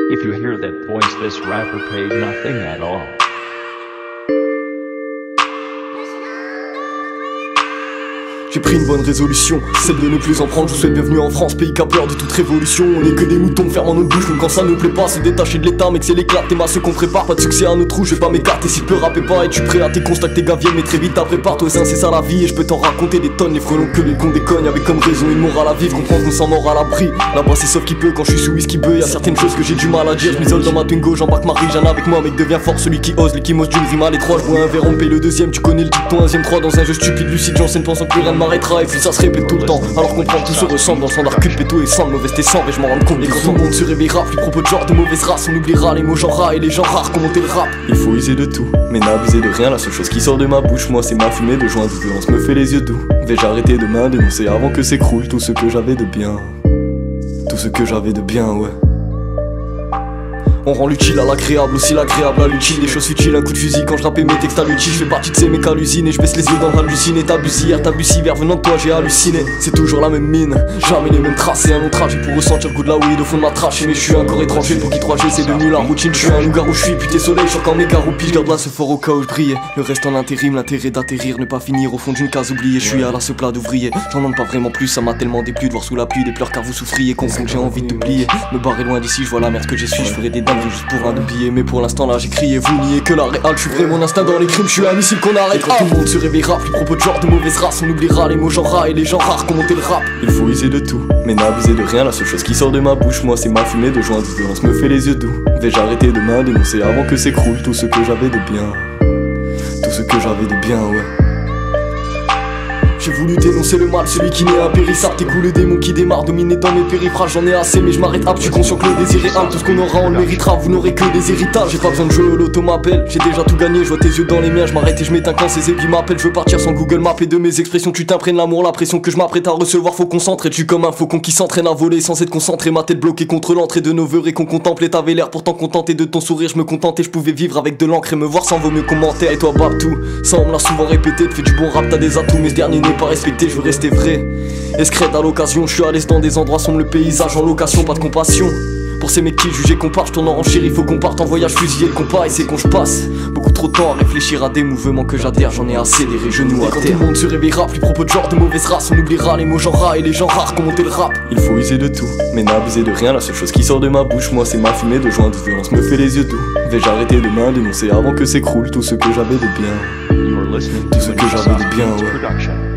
If you hear that voice, this rapper paid nothing at all. J'ai pris une bonne résolution, celle de ne plus en prendre. Je vous souhaite bienvenue en France, pays qui a peur de toute révolution. On est que des moutons fermant notre bouche, même quand ça nous plaît pas. Se détacher de l'état, mais que c'est l'éclat, t'es ceux qu'on prépare. Pas de succès à notre trou, je vais pas m'écarter. Si tu peux rapper pas, es-tu prêt à tes constats que tes gars viennent? Mais très vite t'as prépare-toi, c'est ça la vie. Et je peux t'en raconter des tonnes, les frelons que les cons décognent. Avec comme raison une morale à vivre, comprendre qu'on s'en mord à l'abri. Là-bas c'est sauf qui peut, quand je suis sous whisky beu. Y'a certaines choses que j'ai du mal à dire. Je m'isole dans ma Twingo, j'embarque Marie-Jeanne avec moi. Mec devient fort, celui qui ose, lui qui mose d'une rime à l'étroit. Je bois un verre, on paye le deuxième, tu connais le dicton. 1ème 3 dans un jeu stupide, lucide, j'enseigne pensant que plus rien ne m'arrêtera. Et puis ça se répète tout le temps, alors qu'on prend tout se ressemble. Dans le standard cul, péto et sang, mauvaise t'es sans, et je m'en rends compte. Et quand tout le monde se réveillera, plus propos de genre de mauvaise race, on oubliera les mots genre rat et les gens rares, commenter le rap. Il faut user de tout, mais n'abuser de rien. La seule chose qui sort de ma bouche, moi c'est ma fumée de joint de violence me fait les yeux doux. Vais-je arrêter demain d'énoncer avant que s'écroule tout ce que j'avais de bien? Tout ce que j'avais de bien, ouais. On rend l'utile à l'agréable, aussi l'agréable à l'utile. Des choses futiles, un coup de fusil quand je rappais mes textes à l'utile. Je fais partie de ces mecs hallucinés, je baisse les yeux dans l'halluciné. T'abuses hier, t'abuses hiver, venant de toi j'ai halluciné. C'est toujours la même mine, jamais les mêmes traces. Et un long trajet pour ressentir le goût de la weed au fond de ma trache. Mais je suis un corps étranger pour qui 3G c'est devenu la routine. Je suis un loup-garou, je suis putain soleil, je suis quand méga roupie. Je garde là ce fort au cas où je brillais. Le reste en intérim, l'intérêt d'atterrir, ne pas finir au fond d'une case oubliée. Je suis à la ce plat d'ouvrier, j'en demande pas vraiment plus. Ça m'a tellement déplu de voir sous la pluie des pleurs car vous souffriez. Comprendre j'ai envie de plier, me barrer loin d'ici, je vois la merde que j'ai su. Je ferai des dingueries juste pour un de billets. Mais pour l'instant là j'ai crié, vous niez que la réal. Je suis vrai, mon instinct dans les crimes, je suis un missile qu'on arrête. Et quand tout le monde se réveillera, plus propos de genre de mauvaise race, on oubliera les mots genre rat et les gens rares, commenter le rap. Il faut user de tout, mais n'abuser de rien. La seule chose qui sort de ma bouche, moi c'est ma fumée de joint de violence me fait les yeux doux. Vais-je arrêter demain d'énoncer avant que s'écroule tout ce que j'avais de bien? Tout ce que j'avais de bien, ouais. J'ai voulu dénoncer le mal, celui qui n'est impérissable. T'es cool le démon qui démarre, dominé dans mes périphrases. J'en ai assez mais je m'arrête je suis conscient que le désir est âme. Tout ce qu'on aura on le méritera, vous n'aurez que des héritages. J'ai pas besoin de jouer, l'auto m'appelle. J'ai déjà tout gagné, je vois tes yeux dans les miens. Je m'arrête et je m'éteins quand ces épis m'appellent. Je veux partir sans Google Maps et de mes expressions. Tu t'imprègnes l'amour, la pression que je m'apprête à recevoir. Faut concentrer, tu comme un faucon qui s'entraîne à voler sans être concentré. Ma tête bloquée contre l'entrée de nos vœux et qu'on contemplait. T'avais l'air pourtant contenté de ton sourire. Je me contentais, je pouvais vivre avec de l'encre et me voir sans vaut mieux commentaire. Et toi Babtou, ça on me l'a souvent répété. Tu fais du bon rap, t'as des atouts mais ce dernier n'est pas respecté. Je veux rester vrai, escrète à l'occasion. Je suis à l'aise dans des endroits sombre, le paysage en location, pas de compassion. Pour ces mecs qui jugent et qu'on part, je tourne en chéri, faut qu'on parte en voyage fusillé le compas. Et c'est qu'on je passe beaucoup trop de temps à réfléchir à des mouvements que j'adhère. J'en ai assez des genoux à terre. Quand tout le monde se réveillera, plus propos de genre de mauvaise race, on oubliera les mots genre rat et les gens rares, commenter le rap. Il faut user de tout, mais n'abuser de rien. La seule chose qui sort de ma bouche, moi c'est ma fumée de joint de violence me fait les yeux doux. Vais-je arrêter demain d'énoncer avant que s'écroule tout ce que j'avais de bien? Tout ce que j'avais de bien, ouais.